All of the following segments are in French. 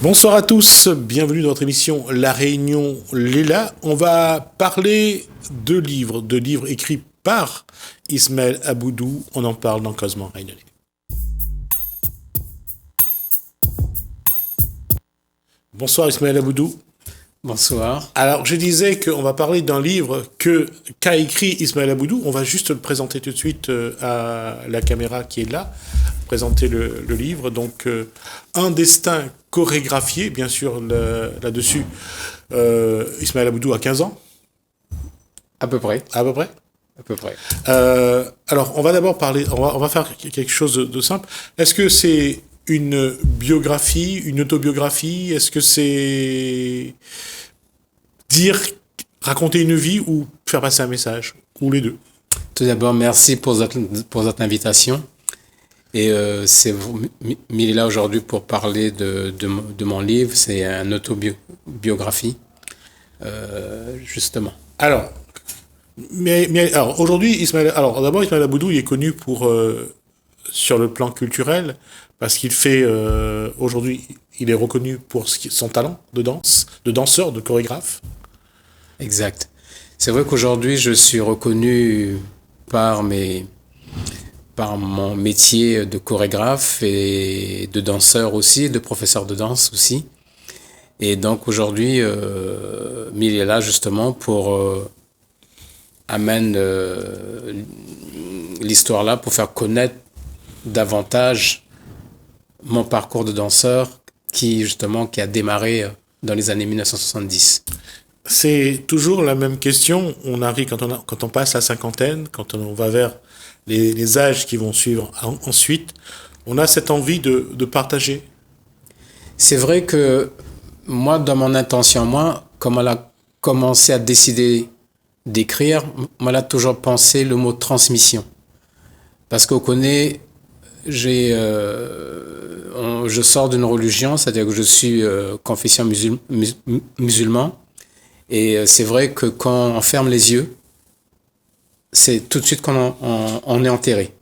Bonsoir à tous, bienvenue dans notre émission La Réunion Léla. On va parler de livres écrits par Ismaël Aboudou. On en parle dans Cosmo Réunionnais. Bonsoir Ismaël Aboudou. Bonsoir. Alors je disais qu'on va parler d'un livre qu'a écrit Ismaël Aboudou. On va juste le présenter tout de suite à la caméra qui est là. Présenter le livre. Donc un destin chorégraphié, bien sûr là-dessus. Ismaël Aboudou a 15 ans. À peu près. À peu près. À peu près. Alors on va d'abord parler, on va faire quelque chose de simple. Est-ce que c'est une biographie, une autobiographie? Est-ce que c'est raconter une vie ou faire passer un message? Ou les deux? Tout d'abord, merci pour votre invitation. Et il est là aujourd'hui pour parler de mon livre. C'est une autobiographie, justement. Alors, alors aujourd'hui, Ismaël Aboudou, il est connu sur le plan culturel, parce qu'il fait, aujourd'hui, il est reconnu pour son talent de danse, de danseur, de chorégraphe. Exact. C'est vrai qu'aujourd'hui, je suis reconnu par mon métier de chorégraphe et de danseur aussi, de professeur de danse aussi. Et donc aujourd'hui, il est là justement pour amener l'histoire là pour faire connaître davantage mon parcours de danseur qui a démarré dans les années 1970. C'est toujours la même question. On arrive quand on passe la cinquantaine, quand on va vers les âges qui vont suivre ensuite, on a cette envie de partager. C'est vrai que moi, dans mon intention, comme elle a commencé à décider d'écrire, moi, elle a toujours pensé le mot transmission. Parce qu'on connaît, je sors d'une religion, c'est-à-dire que je suis confession musulman. Et c'est vrai que quand on ferme les yeux, c'est tout de suite qu'on est enterré.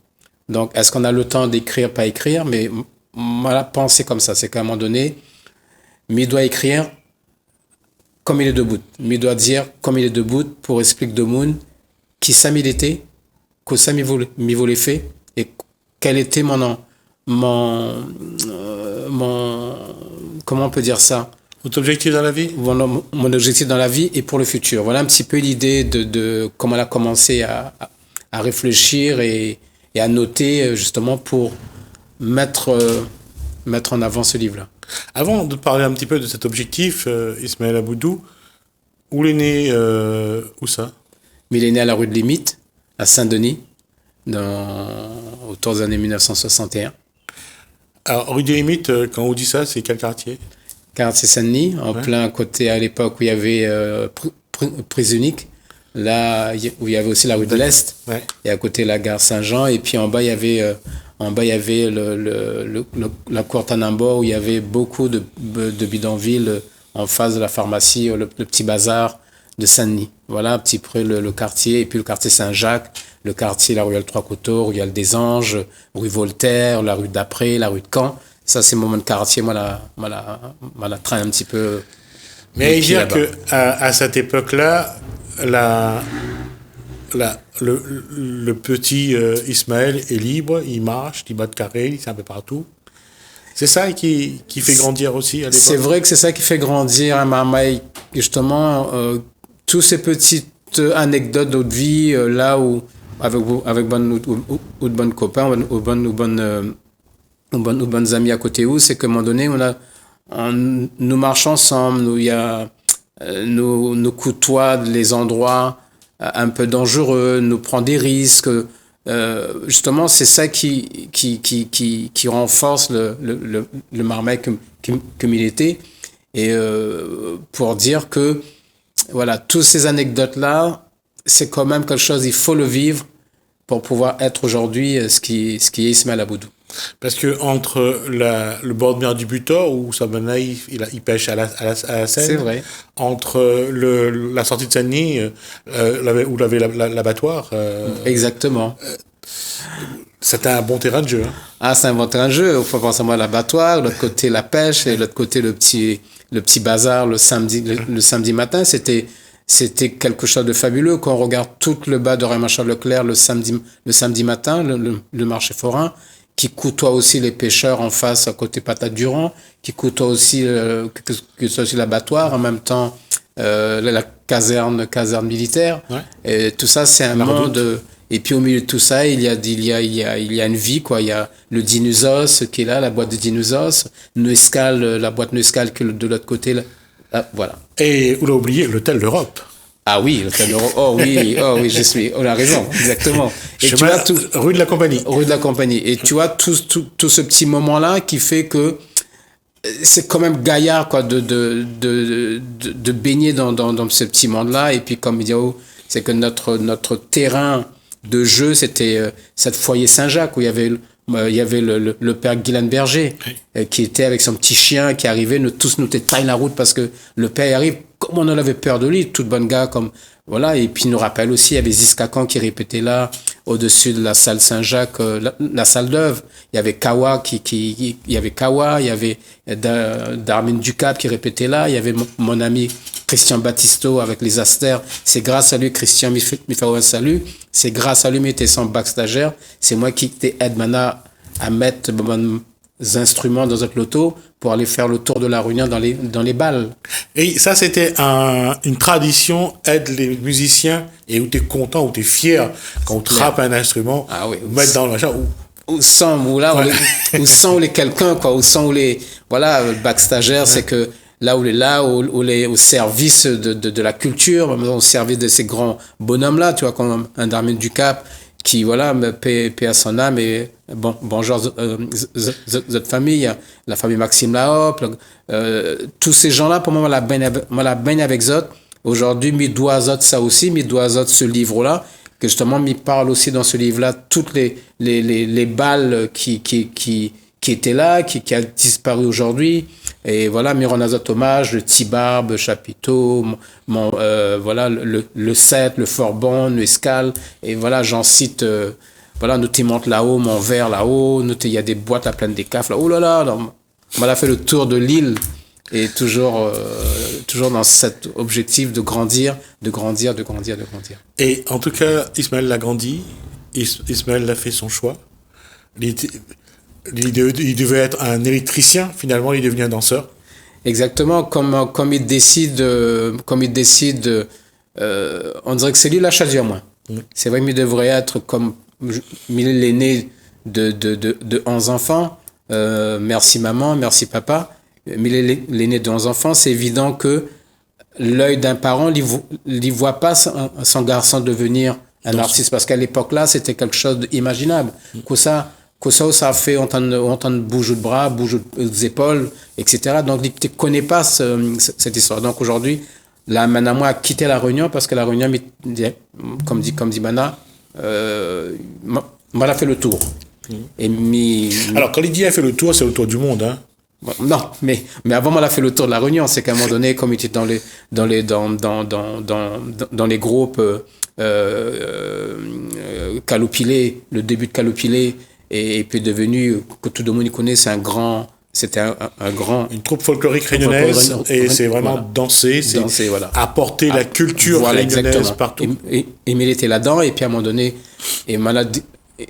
Donc, est-ce qu'on a le temps d'écrire, pas écrire? Mais moi, la pensée comme ça, c'est qu'à un moment donné, il doit écrire comme il est debout. Il doit dire comme il est debout pour expliquer de monde qui ça il était, que ça m'y voulait fait et quel était comment on peut dire ça? Votre objectif dans la vie? Mon objectif dans la vie et pour le futur. Voilà un petit peu l'idée de comment elle a commencé à réfléchir et à noter justement pour mettre en avant ce livre-là. Avant de parler un petit peu de cet objectif, Ismaël Aboudou, où il est né, où ça? Il est né à la rue de Limite, à Saint-Denis, autour des années 1961. Alors, rue des Limites, quand on dit ça, c'est quel quartier? Quartier Saint-Denis, en plein côté à l'époque où il y avait prise unique, là où il y avait aussi la rue de l'Est, et à côté la gare Saint-Jean, et puis en bas il y avait la cour Tanambo où il y avait beaucoup de bidonvilles en face de la pharmacie, le petit bazar de Saint-Denis. Voilà un petit peu le quartier, et puis le quartier Saint-Jacques, le quartier la rue Trois Coteaux, rue des Anges, rue Voltaire, la rue d'Après, la rue de Caen. Ça, c'est mon quartier, moi, la traîne un petit peu. Mais dire que à cette époque-là, le petit Ismaël est libre, il marche, il bat de carré, il est un peu partout. C'est ça qui fait grandir aussi à l'époque. C'est vrai que c'est ça qui fait grandir à Marmaille, justement, tous ces petites anecdotes de vie, là où, avec bonnes copains, ou bonnes amies à côté où, c'est qu'à un moment donné, nous marchons ensemble, nous côtoie les endroits un peu dangereux, nous prend des risques. Justement, c'est ça qui renforce le Marmaille comme il était. Et pour dire que, voilà, toutes ces anecdotes-là, c'est quand même quelque chose, il faut le vivre pour pouvoir être aujourd'hui ce qui est Ismaël Aboudou. Parce que entre le bord de mer du Butor, où Sabanaï il pêche à la Seine, c'est vrai. Entre la sortie de Saint-Denis, où il y avait l'abattoir. Exactement. C'était un bon terrain de jeu. Hein. Ah, c'est un bon terrain de jeu. Il faut penser à l'abattoir, l'autre côté la pêche et l'autre côté le petit bazar le samedi matin. C'était quelque chose de fabuleux. Quand on regarde tout le bas de Raymond Charles Leclerc le samedi matin, le marché forain, qui côtoie aussi les pêcheurs en face à côté Patate Durand, qui côtoie aussi aussi l'abattoir, en même temps la caserne militaire. Ouais. Et tout ça, c'est un monde. Et puis au milieu de tout ça, il y a une vie, quoi. Il y a le Dinusos qui est là, la boîte de Dinusos, la boîte Neuskal qui est de l'autre côté. Là, voilà. Et on a oublié l'hôtel d'Europe. Ah oui, l'hôtel d'Europe. Oh oui, on a raison, exactement. Et tu vois rue de la Compagnie. Rue de la Compagnie. Et tu vois tout ce petit moment-là qui fait que c'est quand même gaillard, quoi, de baigner dans ce petit monde-là. Et puis, comme il dit, c'est que notre terrain de jeu, c'était cette foyer Saint-Jacques où il y avait le père Guylaine Berger, qui était avec son petit chien, qui arrivait, tous nous taille la route parce que le père arrive, comme on en avait peur de lui, tout bon gars, comme, voilà. Et puis, il nous rappelle aussi, il y avait Ziskakan qui répétait là, au-dessus de la salle Saint-Jacques, la salle d'œuvre. Il y avait Kawa il y avait Darmin Ducap qui répétait là, il y avait mon ami Christian Battisto avec les Astères. C'est grâce à lui, Christian, me fait un salut. C'est grâce à lui, mais était son backstagiaire. C'est moi qui aide maintenant à mettre mes instruments dans notre loto pour aller faire le tour de la Réunion dans les balles. Et ça, c'était une tradition, aide les musiciens, et où t'es content, où t'es fier quand on trappe un instrument, mettre dans le machin, ou les quelqu'un, quoi, ou les, voilà, le backstagiaire, c'est que là où les au service de la culture, au service de ces grands bonhommes-là, tu vois, comme un Darmin Ducap, qui, voilà, paie à son âme, et bonjour, votre famille, la famille Maxime Lahop, tous ces gens-là, pour moi, la baigne avec Zot. Aujourd'hui, mi doit Zot ça aussi, mi doit Zot ce livre-là, que justement, mi parle aussi dans ce livre-là, toutes les balles qui étaient là, qui a disparu aujourd'hui. Et voilà, Miron Azot hommage, le Tibarbe, Chapiteau, voilà, le 7, le Forbon, le Escale. Et voilà, j'en cite, voilà, noté monte là-haut, mon verre là-haut, noté, il y a des boîtes à plein de décafs là. Oh là là, on a fait le tour de l'île. Et toujours dans cet objectif de grandir. Et en tout cas, Ismaël l'a grandi. Ismaël a fait son choix. Il devait être un électricien, finalement, il est devenu un danseur. Exactement, comme il décide, on dirait que c'est lui la chasse du moins. C'est vrai qu'il devrait être comme l'aîné de 11 enfants. Merci maman, merci papa. Mais l'aîné de 11 enfants, c'est évident que l'œil d'un parent ne voit pas son garçon devenir un artiste, parce qu'à l'époque-là, c'était quelque chose d'imaginable. Que ça fait entendre bouge de bras, bouge des épaules, etc. Donc, il ne connaît pas cette histoire. Donc, aujourd'hui, là, maintenant, moi, a quitté la Réunion parce que la Réunion, comme dit Mana, m'a fait le tour. Alors, quand il dit a fait le tour, c'est le tour du monde, hein? Non, mais avant, on a fait le tour de la Réunion. C'est qu'à un moment donné, comme il était dans les groupes Calopilé, le début de Calopilé, et puis devenu, que tout le monde connaît, c'était un grand... Une troupe folklorique réunionnaise, et c'est vraiment danser, voilà. Apporter la culture réunionnaise partout. Et il était là-dedans, et puis à un moment donné,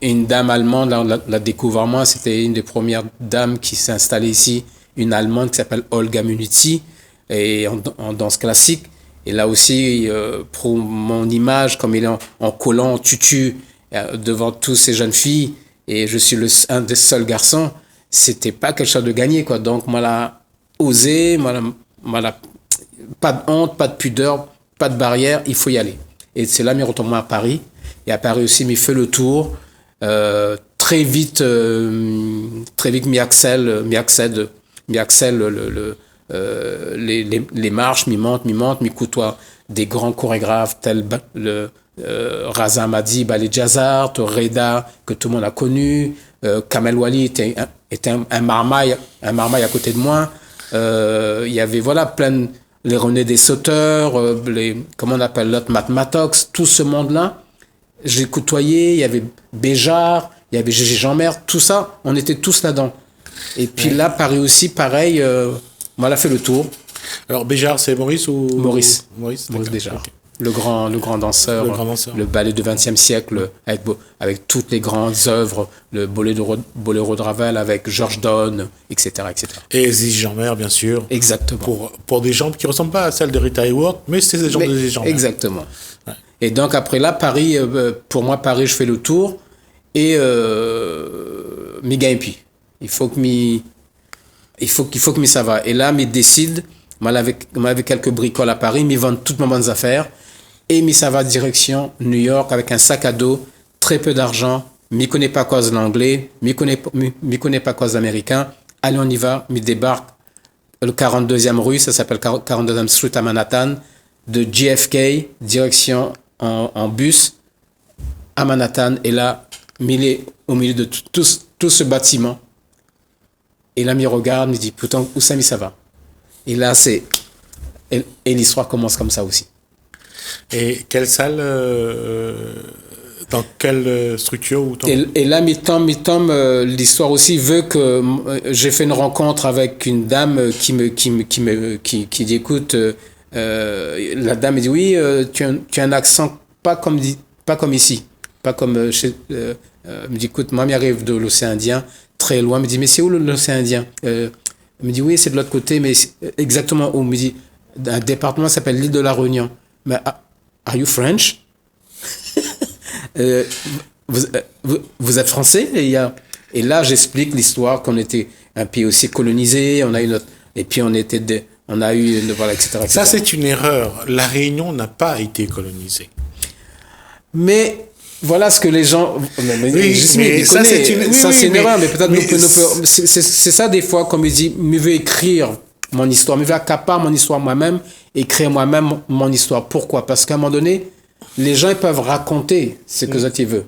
une dame allemande la découvre moi, c'était une des premières dames qui s'est installée ici, une Allemande qui s'appelle Olga Munizzi, et en danse classique. Et là aussi, pour mon image, comme il est en collant, en tutu, devant toutes ces jeunes filles, et je suis un des seuls garçons, c'était pas quelque chose de gagné, quoi. Donc, moi, là, osé, pas de honte, pas de pudeur, pas de barrière, il faut y aller. Et c'est là, je retourne à Paris. Et à Paris aussi, il fait le tour. Très vite, m'y accède les marches, m'y monte, m'y côtoie des grands chorégraphes tels Raza Madi, Balé Jazzar, Reda, que tout le monde a connu, Kamel Wali était un marmaille à côté de moi. Il y avait, voilà, les René des Sauteurs, comment on appelle l'autre, Mathmatox, tout ce monde-là. J'ai côtoyé, il y avait Béjar, il y avait Gégé Jeanmaire, tout ça, on était tous là-dedans. Et puis là, Paris aussi, pareil, on a fait le tour. Alors Béjart, c'est Maurice ou Maurice d'accord. Béjart. Okay. Le grand danseur, le ballet du XXe siècle, avec toutes les grandes œuvres, le Boléro de Ravel avec Georges Donne, etc., etc. Et Zizi Jeanmaire, bien sûr. Exactement. Pour des jambes qui ne ressemblent pas à celles de Rita Hayworth, mais c'est des jambes de Zizi Jeanmaire. Exactement. Ouais. Et donc après là, Paris, pour moi, Paris, je fais le tour et Miga et puis il faut que ça va. Et là, me décide, m'avait quelques bricoles à Paris, me vendent toutes mes bonnes affaires. Et ça va direction New York avec un sac à dos, très peu d'argent, m'y connaît pas cause l'anglais, m'y connaît pas cause l'américain. Allez, on y va, m'y débarque le 42e rue, ça s'appelle 42e Street à Manhattan, de JFK, direction en bus à Manhattan. Et là, m'il est au milieu de tout ce bâtiment. Et là, m'y regarde, me dit, putain, où ça va? Et là, et l'histoire commence comme ça aussi. Et quelle salle, dans quelle structure ou et là, l'histoire aussi veut que j'ai fait une rencontre avec une dame qui dit, écoute, la dame me dit, oui, tu as un accent pas comme ici, pas comme chez, me dit, écoute, moi, m'arrive de l'océan Indien, très loin, me dit, mais c'est où l'océan Indien? Me dit, oui, c'est de l'autre côté, mais exactement où? Me dit, un département s'appelle l'île de la Réunion. Mais are you French? Vous êtes français? Et là, j'explique l'histoire qu'on était un pays aussi colonisé, on a eu notre, et puis on a eu voilà, etc., etc. Ça, c'est une erreur. La Réunion n'a pas été colonisée. Mais voilà ce que les gens. Ça, c'est une erreur, mais peut-être c'est ça des fois, comme il dit, me veut écrire mon histoire, me veut accaparer mon histoire moi-même, écrire moi-même mon histoire. Pourquoi? Parce qu'à un moment donné, les gens ils peuvent raconter ce que ils veulent.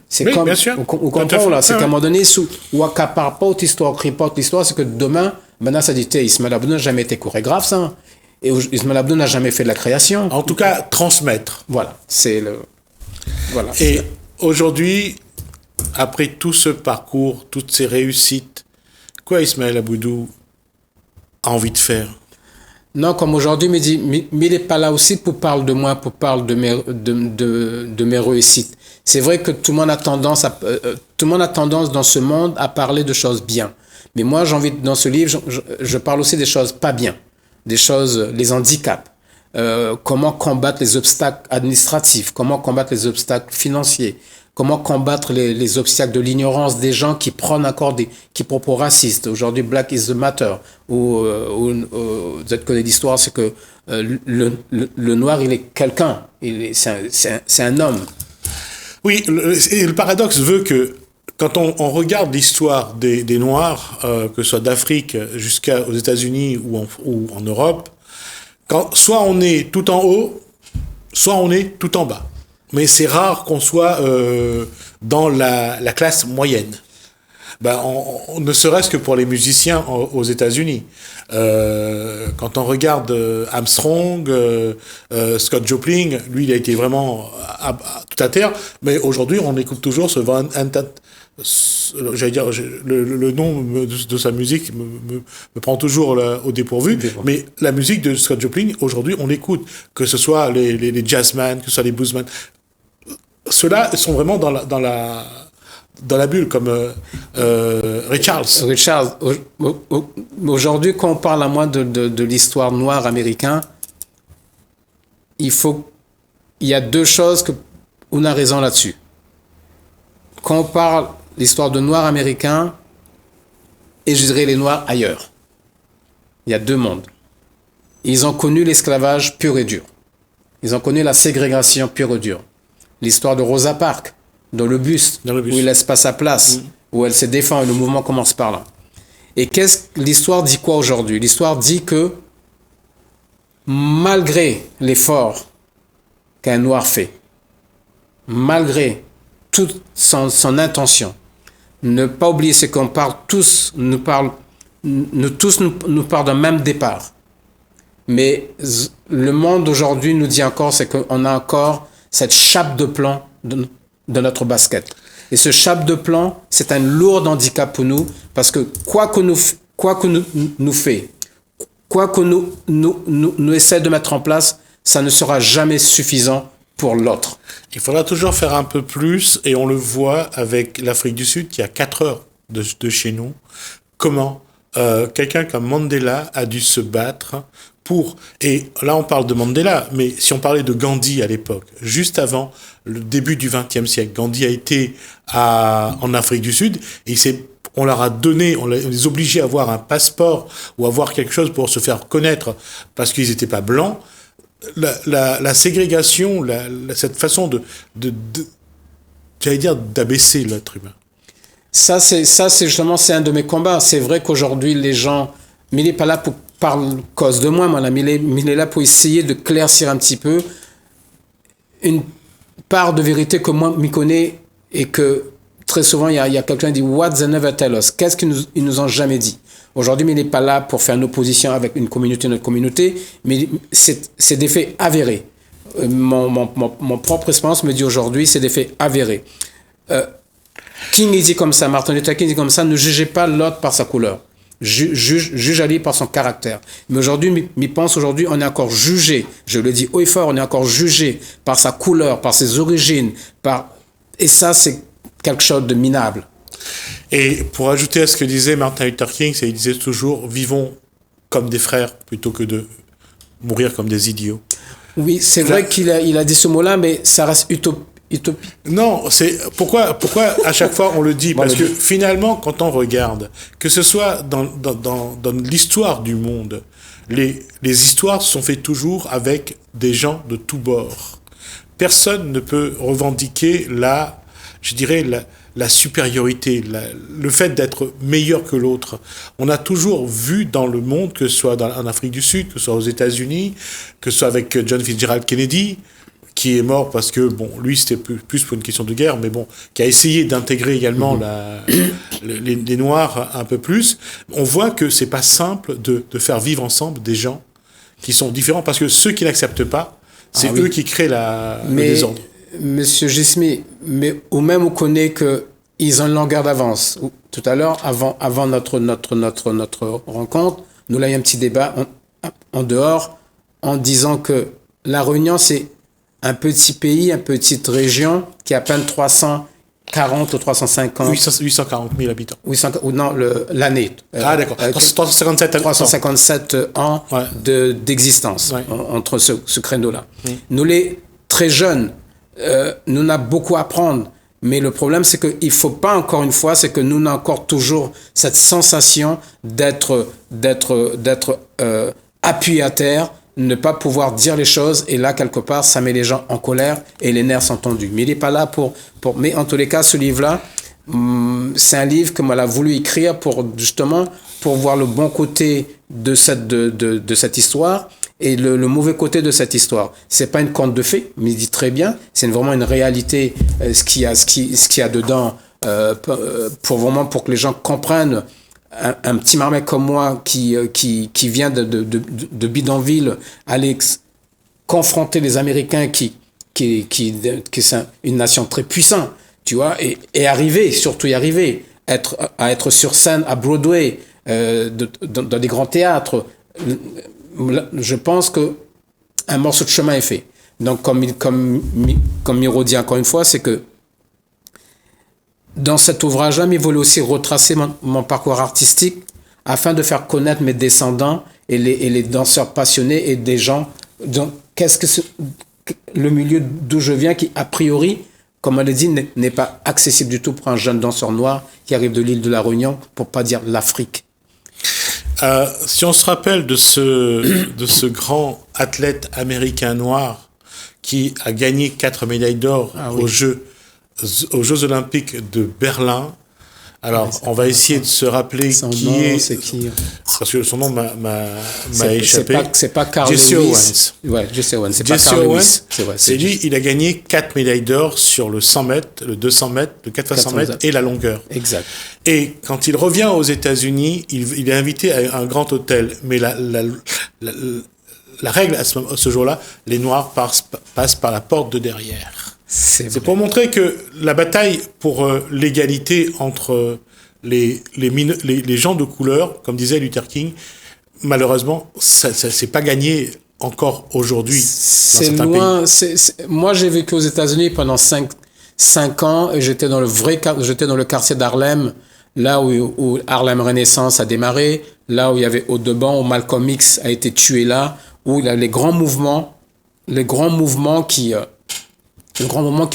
C'est oui, comme, bien sûr. on comprend là, c'est qu'à un moment donné, ou accapare pas l'histoire, crée pas l'histoire, c'est que demain, maintenant ça dit, Ismaël Abdou n'a jamais été chorégraphe, ça. Et Ismaël Abdou n'a jamais fait de la création. En tout cas, transmettre. Voilà, c'est le. Voilà. Et aujourd'hui, après tout ce parcours, toutes ces réussites, quoi Ismaël Aboudou a envie de faire? Non, comme aujourd'hui, mais il n'est pas là aussi pour parler de moi, pour parler de mes réussites. C'est vrai que tout le monde a tendance dans ce monde à parler de choses bien. Mais moi, j'ai envie, dans ce livre, je parle aussi des choses pas bien, des choses, les handicaps. Comment combattre les obstacles administratifs, comment combattre les obstacles financiers, comment combattre les obstacles de l'ignorance des gens qui prennent encore qui propos racistes. Aujourd'hui, Black is the Matter, vous êtes connu l'histoire, c'est que le noir, il est quelqu'un, c'est un homme. Oui, le paradoxe veut que quand on regarde l'histoire des Noirs, que ce soit d'Afrique jusqu'aux États-Unis ou en Europe, soit on est tout en haut, soit on est tout en bas. Mais c'est rare qu'on soit dans la classe moyenne. Ne serait-ce que pour les musiciens aux États-Unis. Quand on regarde Armstrong, Scott Joplin, lui, il a été vraiment tout à terre. Mais aujourd'hui, on écoute toujours ce j'allais dire, le nom de sa musique me prend toujours au dépourvu, mais la musique de Scott Joplin, aujourd'hui, on l'écoute, que ce soit les jazzmen, que ce soit les bluesmen. Ceux-là sont vraiment dans la bulle, comme Ray Charles. Ray Charles. Aujourd'hui, quand on parle à moi de l'histoire noire américaine, il y a deux choses on a raison là-dessus. Quand on parle l'histoire de Noirs américains et je dirais les Noirs ailleurs. Il y a deux mondes. Ils ont connu l'esclavage pur et dur. Ils ont connu la ségrégation pure et dure. L'histoire de Rosa Parks, dans le bus, où il laisse pas sa place, où elle se défend et le mouvement commence par là. Et l'histoire dit quoi aujourd'hui? L'histoire dit que malgré l'effort qu'un Noir fait, malgré toute son intention, ne pas oublier ce qu'on parle tous, nous parle d'un même départ. Mais le monde aujourd'hui nous dit encore, c'est qu'on a encore cette chape de plomb de notre basket. Et ce chape de plomb, c'est un lourd handicap pour nous, parce que quoi que nous fait, quoi que nous essaie de mettre en place, ça ne sera jamais suffisant pour l'autre. Il faudra toujours faire un peu plus, et on le voit avec l'Afrique du Sud, qui est à 4 heures de chez nous. Comment quelqu'un comme Mandela a dû se battre pour... Et là, on parle de Mandela, mais si on parlait de Gandhi à l'époque, juste avant le début du XXe siècle, Gandhi a été en Afrique du Sud, et on leur a donné, on les obligeait à avoir un passeport ou avoir quelque chose pour se faire connaître parce qu'ils n'étaient pas blancs. La ségrégation, cette façon j'allais dire, d'abaisser l'être humain. Ça, c'est justement, c'est un de mes combats. C'est vrai qu'aujourd'hui, les gens, mais il n'est pas là pour parler cause de moi, mais il est là pour essayer de claircir un petit peu une part de vérité que moi, m'y connais, et que très souvent, il y a quelqu'un qui dit « What they never tell us ?» Qu'est-ce qu'ils nous ont jamais dit? Aujourd'hui, mais il n'est pas là pour faire une opposition avec une notre communauté, mais c'est des faits avérés. Mon propre expérience me dit aujourd'hui, c'est des faits avérés. King dit comme ça, Martin Luther King dit comme ça, ne jugez pas l'autre par sa couleur. Juge-le par son caractère. Mais aujourd'hui, je pense aujourd'hui, on est encore jugé, je le dis haut et fort, on est encore jugé par sa couleur, par ses origines, et ça, c'est quelque chose de minable. Et pour ajouter à ce que disait Martin Luther King, il disait toujours « Vivons comme des frères plutôt que de mourir comme des idiots ». Oui, c'est vrai qu'il a dit ce mot-là, mais ça reste utopique. Non, c'est pourquoi à chaque fois on le dit, parce que finalement, quand on regarde, que ce soit dans l'histoire du monde, les histoires sont faites toujours avec des gens de tous bords. Personne ne peut revendiquer la supériorité, le fait d'être meilleur que l'autre. On a toujours vu dans le monde, que ce soit en Afrique du Sud, que ce soit aux États-Unis, que ce soit avec John Fitzgerald Kennedy, qui est mort parce que, bon, lui, c'était plus pour une question de guerre, mais bon, qui a essayé d'intégrer également les Noirs un peu plus. On voit que c'est pas simple de faire vivre ensemble des gens qui sont différents, parce que ceux qui n'acceptent pas, c'est eux qui créent le désordre. Monsieur Gismi, mais ou même on connaît qu'ils ont une longueur d'avance. Tout à l'heure, avant notre rencontre, nous avons eu un petit débat en dehors, en disant que La Réunion, c'est un petit pays, une petite région qui a à peine 340 ou 350... 840 000 habitants. L'année. Ah, d'accord. 357 ans d'existence entre ce créneau-là. Nous, les très jeunes, nous n'avons beaucoup à apprendre. Mais le problème, c'est qu'il ne faut pas, encore une fois, c'est que nous avons encore toujours cette sensation d'être appuyé à terre, ne pas pouvoir dire les choses, et là, quelque part, ça met les gens en colère et les nerfs sont tendus. Mais il n'est pas là pour... Mais en tous les cas, ce livre-là, c'est un livre que moi, j'ai voulu écrire pour voir le bon côté de cette histoire et le mauvais côté de cette histoire. C'est pas une conte de fées, mais il dit très bien, c'est vraiment une réalité, ce qu'il y a dedans, pour que les gens comprennent. Un petit marmot comme moi qui vient de bidonville, aller confronter les Américains qui sont une nation très puissante, tu vois, et surtout y arriver, à être sur scène à Broadway, dans des grands théâtres. Je pense que un morceau de chemin est fait. Donc, comme Miro dit encore une fois, c'est que dans cet ouvrage-là, il voulait aussi retracer mon parcours artistique afin de faire connaître mes descendants et les danseurs passionnés et des gens. Donc, qu'est-ce que le milieu d'où je viens, qui a priori, comme on l'a dit, n'est pas accessible du tout pour un jeune danseur noir qui arrive de l'île de la Réunion, pour pas dire l'Afrique. Si on se rappelle de ce grand athlète américain noir qui a gagné 4 médailles d'or aux Jeux Olympiques de Berlin. Alors, on va essayer de se rappeler c'est qui. Parce que son nom m'a échappé. C'est pas Carl Jesse Lewis. Owens. Ouais, Jesse Owens. C'est pas Jesse Carl Owens. Lewis. C'est lui, il a gagné 4 médailles d'or sur le 100 mètres, le 200 mètres, le 4 x 100 mètres et la longueur. Exact. Et quand il revient aux États-Unis, il est invité à un grand hôtel. Mais la règle à ce jour-là, les Noirs passent par la porte de derrière. C'est pour montrer que la bataille pour l'égalité entre les gens de couleur, comme disait Luther King, malheureusement, ça c'est pas gagné encore aujourd'hui. C'est loin. Moi, j'ai vécu aux États-Unis pendant 5 ans et j'étais dans le quartier d'Harlem, là où Harlem Renaissance a démarré, là où il y avait Audubon, où Malcolm X a été tué là, où il y a les grands mouvements qui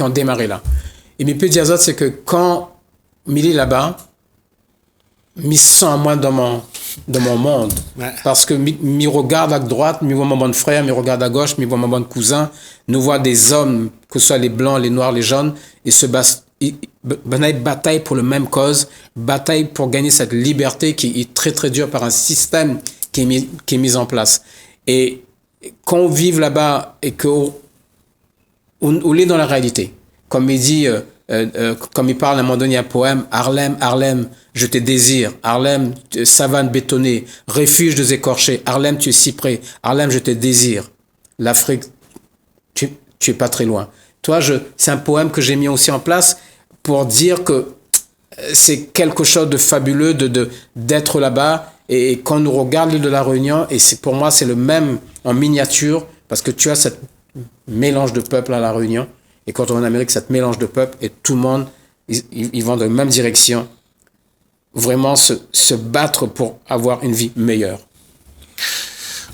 ont démarré là. Et mes petits azotes, c'est que quand Milly là-bas, me sent moi dans mon monde. Ouais. Parce que me regarde à droite, me voit mon bon frère, me regarde à gauche, me voit mon bon cousin, nous voit des hommes, que ce soit les blancs, les noirs, les jaunes, et bataille pour la même cause, bataille pour gagner cette liberté qui est très très dure par un système qui est mis en place. Et quand on vit là-bas et qu'on est dans la réalité, comme il dit, comme il parle à un moment donné un poème, Harlem, Harlem, je te désire, Harlem, savane bétonnée, refuge des écorchés, Harlem, tu es si près, Harlem, je te désire. L'Afrique, tu es pas très loin. Toi, c'est un poème que j'ai mis aussi en place pour dire que c'est quelque chose de fabuleux d'être là-bas. Et quand on regarde l'île de la Réunion, et pour moi, c'est le même en miniature, parce que tu as cette mélange de peuples à la Réunion. Et quand on va en Amérique, cette mélange de peuples, et tout le monde, ils vont dans la même direction. Vraiment se battre pour avoir une vie meilleure.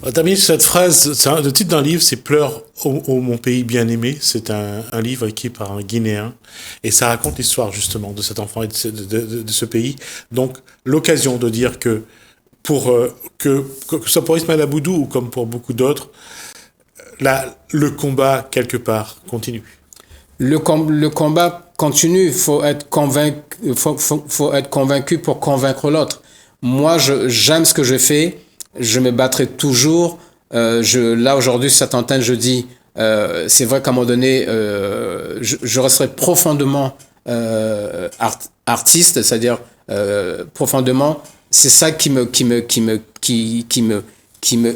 On termine cette phrase, le titre d'un livre, c'est Pleure ô mon pays bien-aimé. C'est un livre écrit par un Guinéen. Et ça raconte l'histoire, justement, de cet enfant et de ce pays. Donc, l'occasion de dire que ce soit pour Ismaël Aboudou ou comme pour beaucoup d'autres, le combat, quelque part, continue. Le combat continue. Il faut être convaincu pour convaincre l'autre. Moi, j'aime ce que je fais. Je me battrai toujours. Là, aujourd'hui, sur cette antenne, je dis, c'est vrai qu'à un moment donné, je resterai profondément artiste, c'est-à-dire profondément. C'est ça qui me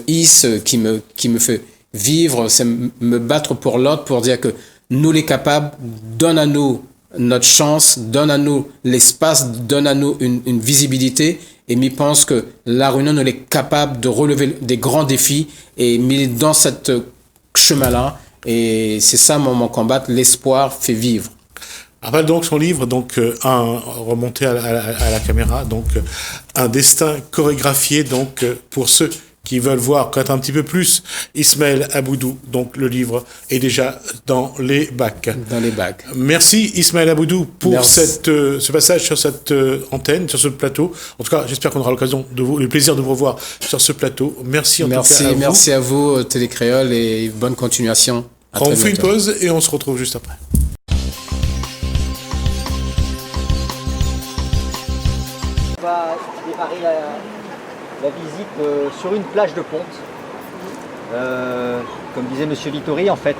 hisse, qui me fait vivre, c'est me battre pour l'autre, pour dire que nous les capables, donne à nous notre chance, donne à nous l'espace, donne à nous une visibilité. Et je pense que la Réunion est capable de relever des grands défis et dans cette chemin-là. Et c'est ça mon combat, l'espoir fait vivre. Rappelle donc son livre, remonté à la caméra, un destin chorégraphié, pour ceux qui veulent voir, connaître un petit peu plus Ismaël Aboudou. Donc le livre est déjà dans les bacs. Dans les bacs. Merci Ismaël Aboudou pour ce passage sur cette antenne, sur ce plateau. En tout cas, j'espère qu'on aura le plaisir de vous revoir sur ce plateau. Merci en tout cas à vous. Merci à vous, Télé Créole, et bonne continuation. On fait une pause et on se retrouve juste après. On va démarrer la visite sur une plage de Ponte. Comme disait M. Vittori, en fait,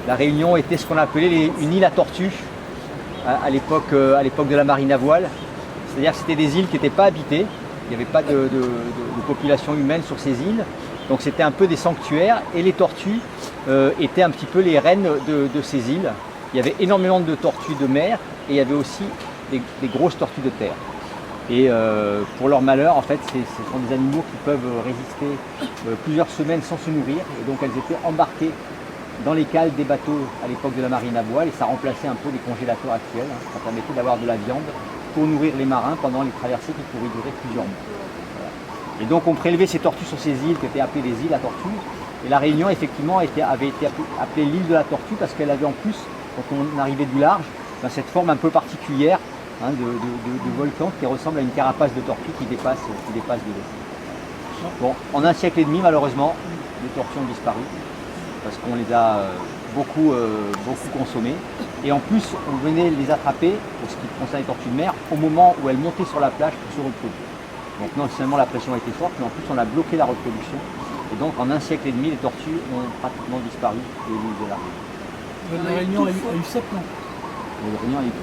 la Réunion était ce qu'on appelait une île à tortues à l'époque de la marine à voile. C'est-à-dire que c'était des îles qui n'étaient pas habitées, il n'y avait pas de population humaine sur ces îles. Donc c'était un peu des sanctuaires et les tortues étaient un petit peu les reines de ces îles. Il y avait énormément de tortues de mer et il y avait aussi des grosses tortues de terre. Et pour leur malheur, en fait, ce sont des animaux qui peuvent résister plusieurs semaines sans se nourrir. Et donc elles étaient embarquées dans les cales des bateaux à l'époque de la marine à voile. Et ça remplaçait un peu les congélateurs actuels. Ça permettait d'avoir de la viande pour nourrir les marins pendant les traversées qui pouvaient durer plusieurs mois. Voilà. Et donc on prélevait ces tortues sur ces îles qui étaient appelées les îles à tortues. Et la Réunion, effectivement, avait été appelée l'île de la tortue parce qu'elle avait en plus, quand on arrivait du large, cette forme un peu particulière de volcan qui ressemble à une carapace de tortue qui dépasse de l'eau. Bon, en un siècle et demi, malheureusement, les tortues ont disparu parce qu'on les a beaucoup consommées. Et en plus, on venait les attraper, pour ce qui concerne les tortues de mer, au moment où elles montaient sur la plage pour se reproduire. Donc non seulement la pression a été forte, mais en plus on a bloqué la reproduction. Et donc en un siècle et demi, les tortues ont pratiquement disparu de l'île de la Réunion. La Réunion a eu 7 noms.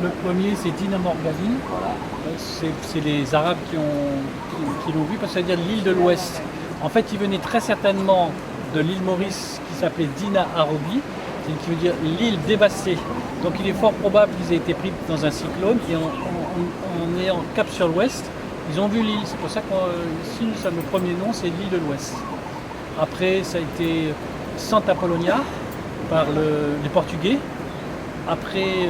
Le premier, c'est Dina Morgani. Voilà. C'est les Arabes qui l'ont vu, parce que ça veut dire l'île de l'Ouest. En fait, il venait très certainement de l'île Maurice qui s'appelait Dina Arobi. qui veut dire l'île dévastée. Donc il est fort probable qu'ils aient été pris dans un cyclone et on est en cap sur l'ouest. Ils ont vu l'île, c'est pour ça qu'ici le premier nom c'est l'île de l'Ouest. Après ça a été Santa Apollonia par les Portugais. Après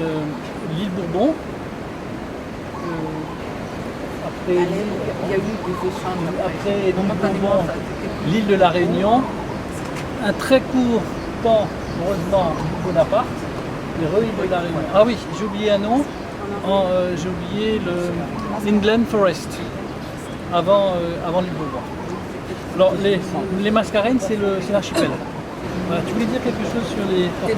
l'île Bourbon. Après il y a eu des échanges après l'île Bourbon, l'île de la Réunion. Un très court temps, heureusement, Bonaparte. Les l'île de la Réunion. Ah oui, j'ai oublié un nom. J'ai oublié le England Forest avant l'île Bourbon. Alors les Mascareignes, c'est l'archipel. Voilà, tu voulais dire quelque chose sur les tortues?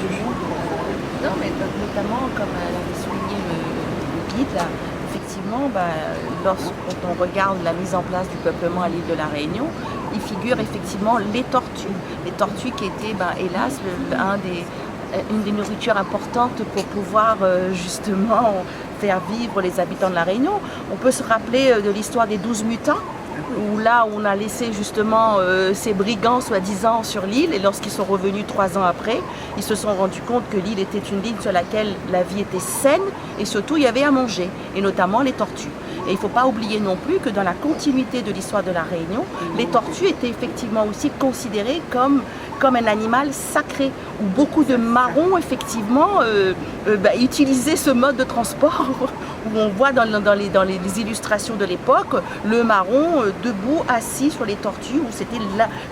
Non, mais notamment, comme l'avait souligné le guide, là, effectivement, quand on regarde la mise en place du peuplement à l'île de la Réunion, il figure effectivement les tortues. Les tortues qui étaient, hélas, une des nourritures importantes pour pouvoir justement faire vivre les habitants de la Réunion. On peut se rappeler de l'histoire des 12 mutins, où là on a laissé justement ces brigands soi-disant sur l'île, et lorsqu'ils sont revenus 3 ans après, ils se sont rendus compte que l'île était une île sur laquelle la vie était saine et surtout il y avait à manger, et notamment les tortues. Et il ne faut pas oublier non plus que dans la continuité de l'histoire de la Réunion, les tortues étaient effectivement aussi considérées comme un animal sacré, où beaucoup de marrons effectivement utilisaient ce mode de transport, où on voit dans les illustrations de l'époque le marron debout, assis sur les tortues, où c'était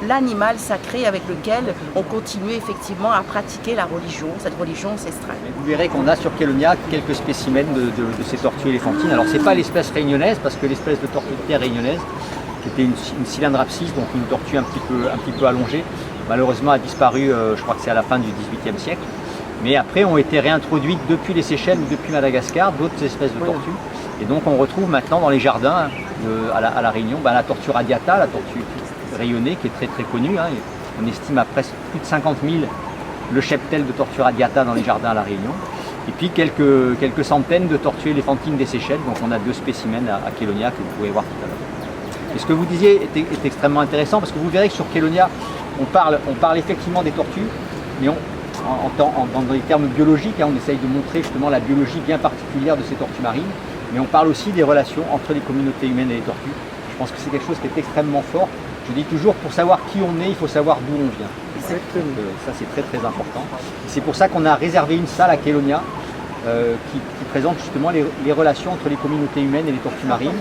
l'animal sacré avec lequel on continuait effectivement à pratiquer la religion, cette religion ancestrale. Vous verrez qu'on a sur Kélonia quelques spécimens de ces tortues éléphantines. Alors c'est pas l'espèce réunionnaise, parce que l'espèce de tortue de terre réunionnaise, qui était une cylindrapsis, donc une tortue un petit peu allongée, malheureusement a disparu, je crois que c'est à la fin du XVIIIe siècle. Mais après ont été réintroduites depuis les Seychelles ou depuis Madagascar d'autres espèces de tortues. Et donc on retrouve maintenant dans les jardins à la Réunion la tortue radiata, la tortue rayonnée, qui est très très connue. On estime à presque plus de 50 000 le cheptel de tortue radiata dans les jardins à la Réunion. Et puis quelques centaines de tortues éléphantines des Seychelles. Donc on a 2 spécimens à Kélonia que vous pouvez voir tout à l'heure. Et ce que vous disiez est extrêmement intéressant, parce que vous verrez que sur Kélonia, on parle effectivement des tortues, mais dans les termes biologiques, on essaye de montrer justement la biologie bien particulière de ces tortues marines, mais on parle aussi des relations entre les communautés humaines et les tortues. Je pense que c'est quelque chose qui est extrêmement fort. Je dis toujours, pour savoir qui on est, il faut savoir d'où on vient. Ça c'est très très important. C'est pour ça qu'on a réservé une salle à Kélonia qui présente justement les relations entre les communautés humaines et les tortues marines.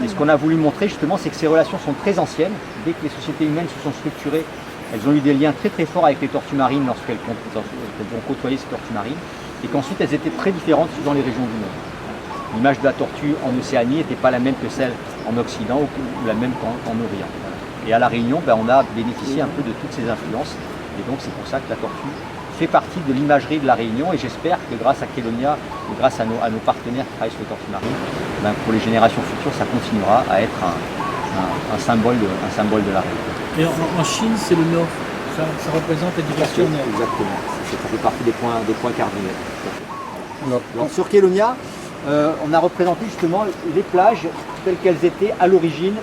Et ce qu'on a voulu montrer justement, c'est que ces relations sont très anciennes. Dès que les sociétés humaines se sont structurées, elles ont eu des liens très très forts avec les tortues marines lorsqu'elles ont côtoyé ces tortues marines, et qu'ensuite elles étaient très différentes suivant les régions du monde. L'image de la tortue en Océanie n'était pas la même que celle en Occident ou la même qu'en Orient. Et à la Réunion, on a bénéficié un peu de toutes ces influences, et donc c'est pour ça que la tortue fait partie de l'imagerie de la Réunion, et j'espère que grâce à Kélonia et grâce à nos partenaires qui travaillent sur les tortues marines, pour les générations futures, ça continuera à être un symbole de la Réunion. Et en Chine, c'est le nord. Ça représente la diversité nord. Exactement. Ça fait partie des points cardinaux. Donc sur Kélonia, on a représenté justement les plages telles qu'elles étaient à l'origine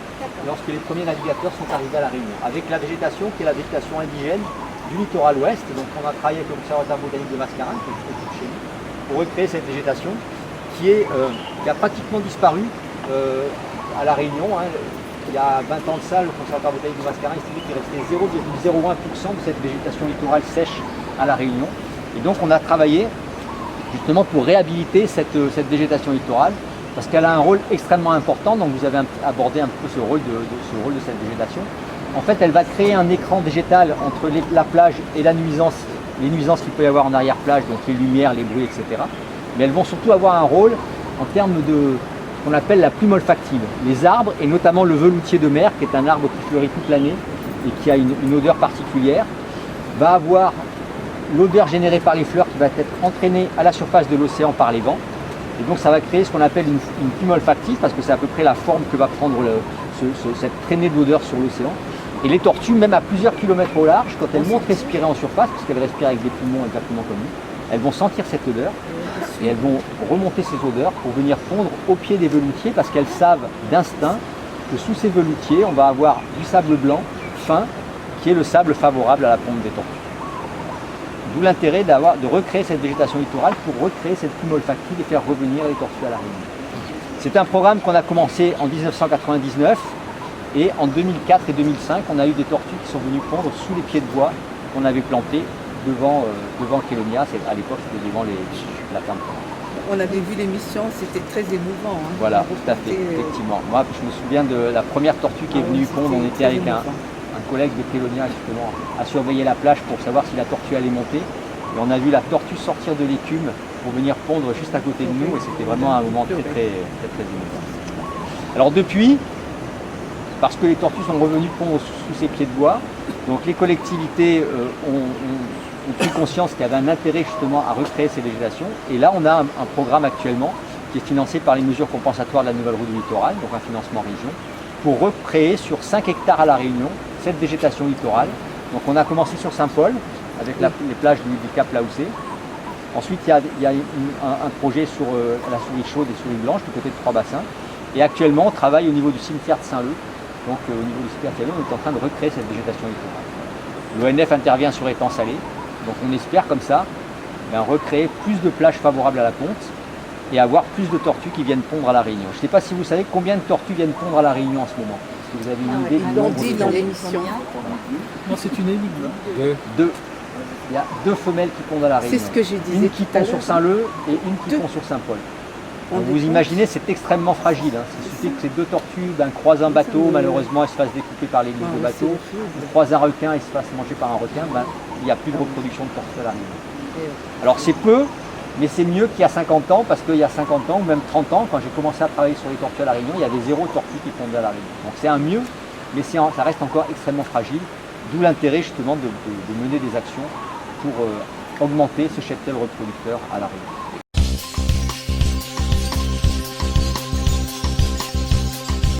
lorsque les premiers navigateurs sont arrivés à la Réunion, avec la végétation qui est la végétation indigène du littoral ouest. Donc on a travaillé avec l'Observatoire botanique de Mascarin, qui est juste chez nous, pour recréer cette végétation qui a pratiquement disparu à la Réunion. Il y a 20 ans de ça, le Conservatoire botanique de Mascarin estimait qu'il restait 0,01% de cette végétation littorale sèche à la Réunion. Et donc on a travaillé justement pour réhabiliter cette végétation littorale, parce qu'elle a un rôle extrêmement important. Donc vous avez abordé un peu ce rôle de cette végétation. En fait, elle va créer un écran végétal entre la plage et les nuisances qu'il peut y avoir en arrière-plage, donc les lumières, les bruits, etc. Mais elles vont surtout avoir un rôle en termes de ce qu'on appelle la plume olfactive. Les arbres, et notamment le veloutier de mer, qui est un arbre qui fleurit toute l'année et qui a une odeur particulière, va avoir l'odeur générée par les fleurs qui va être entraînée à la surface de l'océan par les vents. Et donc ça va créer ce qu'on appelle une plume olfactive, parce que c'est à peu près la forme que va prendre cette traînée d'odeur sur l'océan. Et les tortues, même à plusieurs kilomètres au large, quand elles montent respirer en surface, puisqu'elles respirent avec des poumons exactement comme nous, elles vont sentir cette odeur et elles vont remonter ces odeurs pour venir fondre au pied des veloutiers, parce qu'elles savent d'instinct que sous ces veloutiers, on va avoir du sable blanc fin, qui est le sable favorable à la ponte des tortues. D'où l'intérêt de recréer cette végétation littorale pour recréer cette plume olfactive et faire revenir les tortues à la Réunion. C'est un programme qu'on a commencé en 1999 et en 2004 et 2005, on a eu des tortues qui sont venues pondre sous les pieds de bois qu'on avait plantés devant Kélonia. À l'époque, c'était devant la ferme. On avait vu l'émission, c'était très émouvant. Hein. Voilà, tout à fait, effectivement. Moi, je me souviens de la première tortue qui est venue pondre. On était avec un collègue de Kélonia justement à surveiller la plage pour savoir si la tortue allait monter. Et on a vu la tortue sortir de l'écume pour venir pondre juste à côté de nous. Et c'était vraiment un moment très émouvant. Alors depuis, parce que les tortues sont revenues pondre sous ces pieds de bois, donc les collectivités ont pris conscience qu'il y avait un intérêt justement à recréer ces végétations. Et là, on a un programme actuellement qui est financé par les mesures compensatoires de la nouvelle route du littoral, donc un financement région, pour recréer sur 5 hectares à La Réunion cette végétation littorale. Donc on a commencé sur Saint-Paul, avec les plages du Cap Laoussé. Ensuite, il y a un projet sur la souris chaude et souris blanche du côté de Trois-Bassins. Et actuellement, on travaille au niveau du cimetière de Saint-Leu. Donc au niveau du cimetière de Saint-Leu, on est en train de recréer cette végétation littorale. L'ONF intervient sur étang salé. Donc on espère comme ça recréer plus de plages favorables à la ponte et avoir plus de tortues qui viennent pondre à La Réunion. Je ne sais pas si vous savez combien de tortues viennent pondre à La Réunion en ce moment. Est-ce que vous avez une idée du On nombre dit de dans tortues? l'émission. Non, c'est une énigme. Deux. Il y a 2 femelles qui pondent à La Réunion. C'est ce que j'ai dit. Une qui pond sur Saint-Leu et une qui pond sur Saint-Paul. Donc vous imaginez, c'est extrêmement fragile. Hein. Il suffit que ces 2 tortues croisent un bateau, malheureusement elles se fassent découper par les lignes de bateau, ou croisent un requin et se fassent manger par un requin, il n'y a plus de reproduction de tortues à La Réunion. Alors c'est peu, mais c'est mieux qu'il y a 50 ans, parce qu'il y a 50 ans ou même 30 ans, quand j'ai commencé à travailler sur les tortues à La Réunion, il y avait 0 tortues qui pondaient à La Réunion. Donc c'est un mieux, mais ça reste encore extrêmement fragile, d'où l'intérêt justement de mener des actions pour augmenter ce cheptel reproducteur à La Réunion.